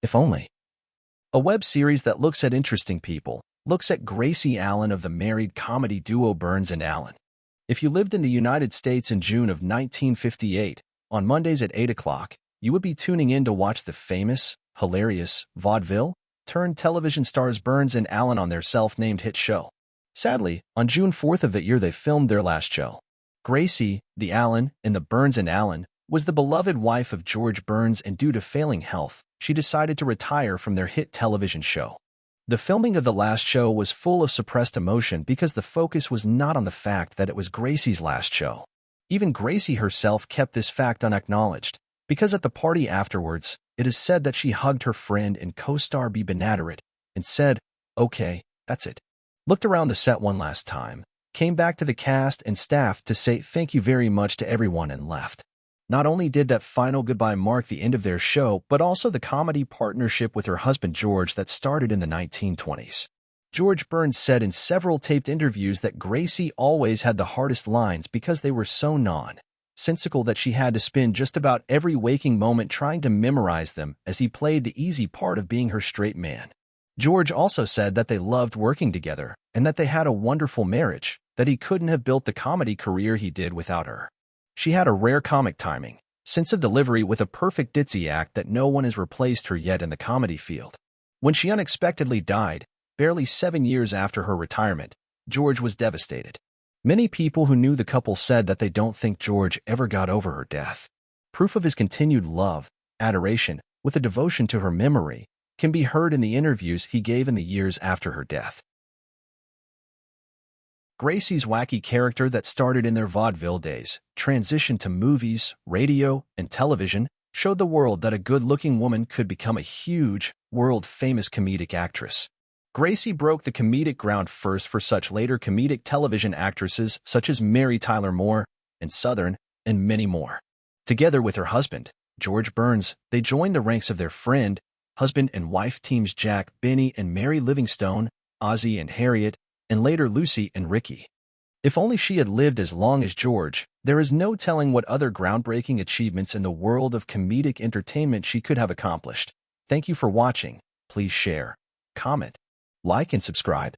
If Only. A web series that looks at interesting people, looks at Gracie Allen of the married comedy duo Burns and Allen. If you lived in the United States in June of 1958, on Mondays at 8 o'clock, you would be tuning in to watch the famous, hilarious, vaudeville-turned-television stars Burns and Allen on their self-named hit show. Sadly, on June 4th of that year they filmed their last show. Gracie, the Allen, in the Burns and Allen, was the beloved wife of George Burns, and due to failing health, she decided to retire from their hit television show. The filming of the last show was full of suppressed emotion because the focus was not on the fact that it was Gracie's last show. Even Gracie herself kept this fact unacknowledged, because at the party afterwards, it is said that she hugged her friend and co-star B. Benaderet and said, "Okay, that's it." Looked around the set one last time, came back to the cast and staff to say thank you very much to everyone and left. Not only did that final goodbye mark the end of their show, but also the comedy partnership with her husband George that started in the 1920s. George Burns said in several taped interviews that Gracie always had the hardest lines because they were so nonsensical that she had to spend just about every waking moment trying to memorize them as he played the easy part of being her straight man. George also said that they loved working together and that they had a wonderful marriage, that he couldn't have built the comedy career he did without her. She had a rare comic timing, sense of delivery with a perfect ditzy act that no one has replaced her yet in the comedy field. When she unexpectedly died, barely 7 years after her retirement, George was devastated. Many people who knew the couple said that they don't think George ever got over her death. Proof of his continued love, adoration, with a devotion to her memory, can be heard in the interviews he gave in the years after her death. Gracie's wacky character that started in their vaudeville days, transitioned to movies, radio, and television, showed the world that a good-looking woman could become a huge, world-famous comedic actress. Gracie broke the comedic ground first for such later comedic television actresses such as Mary Tyler Moore and Southern, and many more. Together with her husband, George Burns, they joined the ranks of their friend, husband and wife teams Jack, Benny, and Mary Livingstone, Ozzie and Harriet, and later Lucy and Ricky. If only she had lived as long as George, there is no telling what other groundbreaking achievements in the world of comedic entertainment she could have accomplished. Thank you for watching. Please share, comment, like, and subscribe.